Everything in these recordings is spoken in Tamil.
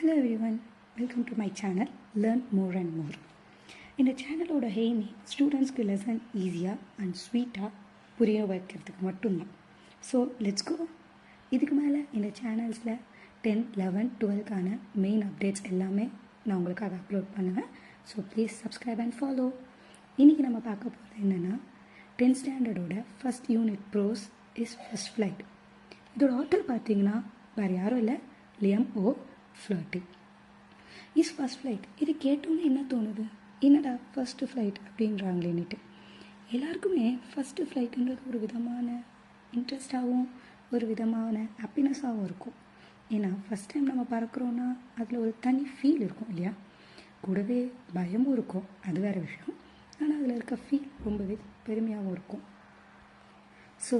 Hello everyone, welcome to my channel Learn More and More. இந்த சேனலோட எய்மே ஸ்டூடெண்ட்ஸ்க்கு லெசன் ஈஸியாக அண்ட் ஸ்வீட்டாக புரிய வைக்கிறதுக்கு மட்டும்தான். So let's go. இதுக்கு மேலே இந்த சேனல்ஸில் 10, 11, 12க்கான மெயின் அப்டேட்ஸ் எல்லாமே நான் உங்களுக்காக அப்லோட் பண்ணுவேன். So please subscribe and follow. இன்றைக்கி நம்ம பார்க்க போகிறது என்னென்னா 10th ஸ்டாண்டர்டோட first unit prose is first flight. இதோட ஆத்தர் பார்த்தீங்கன்னா வேறு யாரும் இல்லை, Liam O'Flaherty. Is first flight. இது கேட்டோன்னே என்ன தோணுது, என்னடா ஃபஸ்ட்டு ஃப்ளைட் அப்படின்றாங்களேன்னுட்டு. எல்லாருக்குமே ஃபஸ்ட்டு ஃப்ளைட்டுன்றது ஒரு விதமான இன்ட்ரெஸ்டாகவும் ஒரு விதமான ஹாப்பினஸாகவும் இருக்கும். ஏன்னா ஃபஸ்ட் டைம் நம்ம பறக்கிறோன்னா அதில் ஒரு தனி ஃபீல் இருக்கும் இல்லையா. கூடவே பயமும் இருக்கும், அது வேறு விஷயம். ஆனால் அதில் இருக்க ஃபீல் ரொம்பவே பெருமையாகவும் இருக்கும். ஸோ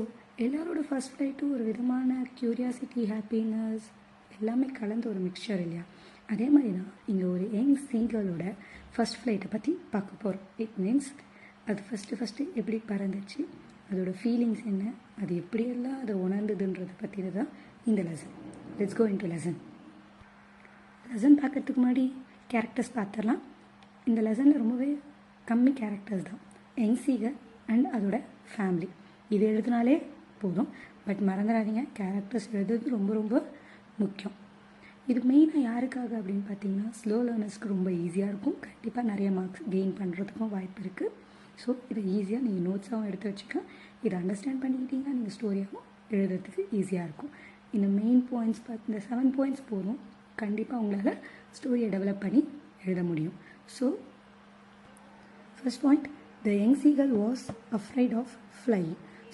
எல்லாரோட ஃபஸ்ட் ஃப்ளைட்டும் ஒரு விதமான க்யூரியாசிட்டி, ஹாப்பினஸ் எல்லாமே கலந்த ஒரு மிக்சர் இல்லையா. அதே மாதிரி தான் இங்கே ஒரு யங் சீகலோட ஃபஸ்ட் ஃப்ளைட்டை பற்றி பார்க்க போகிறோம். இட் மீன்ஸ் அது ஃபஸ்ட்டு எப்படி பறந்துச்சு, அதோட ஃபீலிங்ஸ் என்ன, அது எப்படியெல்லாம் அதை உணர்ந்ததுன்றதை பற்றி தான் இந்த lesson. Let's go into lesson. Lesson பார்க்கறதுக்கு முன்னாடி கேரக்டர்ஸ் பார்த்துடலாம். இந்த லெசனில் ரொம்பவே கம்மி கேரக்டர்ஸ் தான். யங் சீகல் அண்ட் அதோட ஃபேமிலி இது எழுதினாலே போதும். பட் மறந்துடாதீங்க, கேரக்டர்ஸ் எழுதுறது ரொம்ப ரொம்ப முக்கியம். இது மெயினாக யாருக்காக அப்படின்னு பார்த்தீங்கன்னா ஸ்லோ லேர்னர்ஸ்க்கு ரொம்ப ஈஸியாக இருக்கும். கண்டிப்பாக நிறைய மார்க்ஸ் கெயின் பண்ணுறதுக்கும் வாய்ப்பு இருக்குது. ஸோ இதை ஈஸியாக நீங்கள் நோட்ஸாகவும் எடுத்து வச்சுக்கலாம். இதை அண்டர்ஸ்டாண்ட் பண்ணிக்கிட்டீங்கன்னா நீங்கள் ஸ்டோரியாகவும் எழுதுறதுக்கு ஈஸியாக இருக்கும். இந்த மெயின் பாயிண்ட்ஸ் இந்த 7 பாயிண்ட்ஸ் போதும், கண்டிப்பாக உங்களால் ஸ்டோரியை டெவலப் பண்ணி எழுத முடியும். So first point, the young seagull was afraid of fly.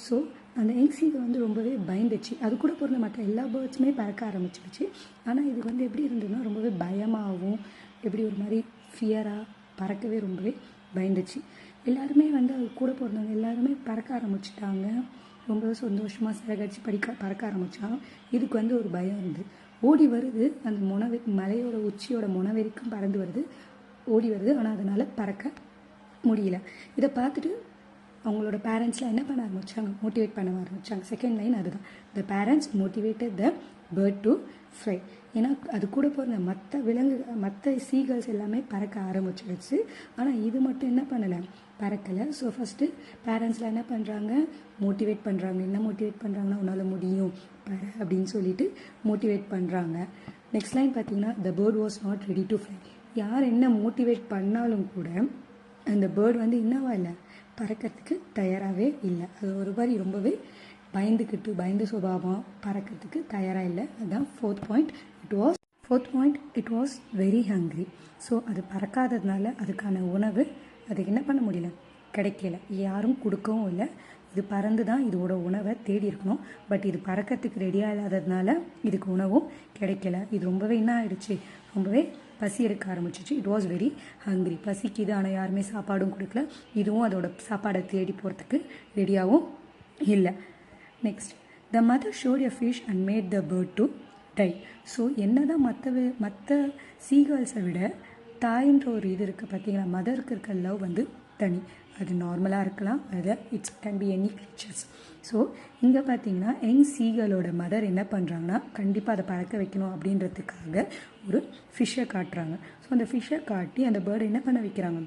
So அந்த யங் சீகல் ரொம்பவே பயந்துச்சு. அது கூட பிறந்த மற்ற எல்லா பேர்ட்ஸுமே பறக்க ஆரம்பிச்சிருச்சு. ஆனால் இது எப்படி இருந்ததுன்னா ரொம்பவே பயமாகவும் எப்படி ஒரு மாதிரி ஃபியராக பறக்கவே ரொம்பவே பயந்துச்சு. எல்லாருமே அது கூட பிறந்தவங்க எல்லாருமே பறக்க ஆரம்பிச்சிட்டாங்க. ரொம்பவே சந்தோஷமாக சிறகடிச்சு பறக்க ஆரம்பித்தாங்க. இதுக்கு ஒரு பயம் இருந்தது. ஓடி வருது, அந்த மலையோட உச்சியோட வரைக்கும் பறந்து வருது, ஓடி வருது. ஆனால் அதனால் பறக்க முடியல. இதை பார்த்துட்டு அவங்களோட பேரண்ட்ஸ்லாம் என்ன பண்ண ஆரம்பித்தாங்க, மோட்டிவேட் பண்ண ஆரம்பித்தாங்க. செகண்ட் லைன் அதுதான், the parents motivated the bird to fly. ஏன்னா அது கூட போகிற மற்ற சீகல்ஸ் எல்லாமே பறக்க ஆரம்பிச்சிடுச்சு. ஆனால் இது மட்டும் என்ன பண்ணலை, பறக்கலை. ஸோ ஃபஸ்ட்டு பேரண்ட்ஸ்லாம் என்ன பண்ணுறாங்க, மோட்டிவேட் பண்ணுறாங்க. என்ன மோட்டிவேட் பண்ணுறாங்கன்னா, உன்னால் முடியும் பற அப்படின்னு சொல்லிட்டு மோட்டிவேட் பண்ணுறாங்க. நெக்ஸ்ட் லைன் பார்த்தீங்கன்னா, the bird was not ready to fly. யார் என்ன மோட்டிவேட் பண்ணாலும் கூட அந்த பேர்ட் என்னவா இல்லை, பறக்கிறதுக்கு தயாராகவே இல்லை. அது ஒரு மாதிரி ரொம்பவே பயந்த சுபாவம், பறக்கிறதுக்கு தயாராக இல்லை. அதுதான் fourth point. It was very hungry. So அது பறக்காததுனால அதுக்கான உணவு அதுக்கு என்ன பண்ண முடியல, கிடைக்கல. யாரும் கொடுக்கவும் இல்லை. இது பறந்து தான் இதோட உணவை தேடி இருக்கணும். பட் இது பறக்கிறதுக்கு ரெடியாக இல்லாததுனால இதுக்கு உணவும் கிடைக்கல. இது ரொம்பவே என்ன ஆயிடுச்சு, ரொம்பவே பசி எடுக்க ஆரம்பிச்சிச்சு. It was very hungry. பசிக்குது, ஆனால் யாருமே சாப்பாடும் கொடுக்கல. இதுவும் அதோட சாப்பாடை தேடி போகிறதுக்கு ரெடியாகவும் இல்லை. Next, the mother shot a fish and made the bird to die. So என்ன தான் மற்ற சீகல்ஸை விட தாயின்ற ஒரு இது இருக்குது பார்த்தீங்களா, மதருக்கு இருக்க லவ் தனி. அது நார்மலாக இருக்கலாம், அது can be any creatures. So இங்கே பார்த்தீங்கன்னா யங் சீகலோட மதர் என்ன பண்ணுறாங்கன்னா, கண்டிப்பாக அதை பறக்க வைக்கணும் அப்படின்றதுக்காக ஒரு ஃபிஷ்ஷை காட்டுறாங்க. ஸோ அந்த ஃபிஷ்ஷை காட்டி அந்த பேர்டை என்ன பண்ண வைக்கிறாங்க,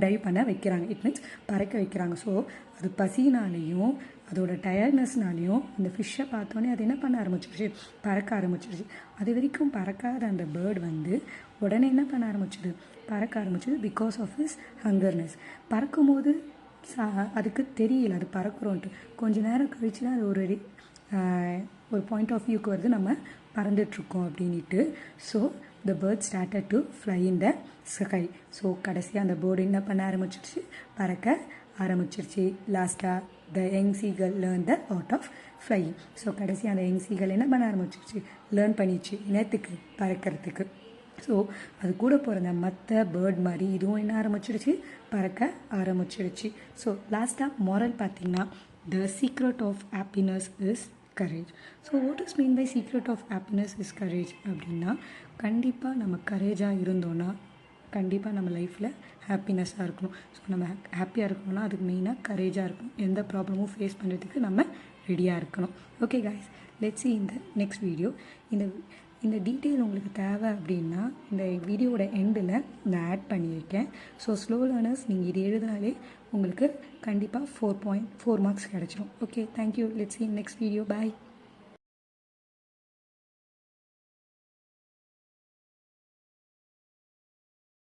டைவ் பண்ண வைக்கிறாங்க. இட் மீன்ஸ் பறக்க வைக்கிறாங்க. ஸோ அது பசினாலேயும் அதோட டயர்ட்னஸ்னாலேயும் அந்த ஃபிஷ்ஷை பார்த்தோன்னே அது என்ன பண்ண ஆரம்பிச்சிருச்சு, பறக்க ஆரம்பிச்சிருச்சு. அது வரைக்கும் பறக்காத அந்த பேர்டு உடனே என்ன பண்ண ஆரம்பிச்சிது, பறக்க ஆரம்பிச்சது. Because of his hungerness. பறக்கும்போது அதுக்கு தெரியல அது பறக்கிறோன்ட்டு. கொஞ்சம் நேரம் கழிச்சு தான் அது ஒரு பாயிண்ட் ஆஃப் வியூக்கு வருது, நம்ம பறந்துட்டுருக்கோம் அப்படின்ட்டு. So the bird started to fly in the sky. So கடைசியாக அந்த பேர்டு என்ன பண்ண ஆரம்பிச்சிருச்சு, பறக்க ஆரம்பிச்சிருச்சு. லாஸ்ட்டாக the young seagull learn the art of flying. So கடைசியாக அந்த யங் சீகல் என்ன பண்ண ஆரம்பிச்சிருச்சு, லேர்ன் பண்ணிச்சு இனத்துக்கு பறக்கிறதுக்கு. ஸோ அது கூட பிறந்த மற்ற பேர்ட் மாதிரி இதுவும் என்ன ஆரம்பிச்சிருச்சு, பறக்க ஆரம்பிச்சிருச்சு. ஸோ லாஸ்ட்டாக மாரல் பார்த்தீங்கன்னா, the secret of happiness is courage. So what is mean by secret of happiness is courage அப்படின்னா, கண்டிப்பாக நம்ம கரேஜாக இருந்தோன்னா கண்டிப்பாக நம்ம லைஃப்பில் ஹாப்பினஸ்ஸாக இருக்கணும். ஸோ நம்ம ஹாப்பியாக இருக்கணும்னா அதுக்கு மெயினாக கரேஜாக இருக்கணும். எந்த ப்ராப்ளமும் ஃபேஸ் பண்ணுறதுக்கு நம்ம ரெடியாக இருக்கணும். Okay guys, let's see in the next video. இந்த டீட்டெயில் உங்களுக்கு தேவை அப்படின்னா இந்த வீடியோட எண்டில் நான் ஆட் பண்ணியிருக்கேன். ஸோ ஸ்லோ லேர்னர்ஸ் நீங்கள் இது எழுதினாலே உங்களுக்கு கண்டிப்பாக 4 மார்க்ஸ் கிடச்சிரும். Okay, thank you. Let's see in next video. Bye.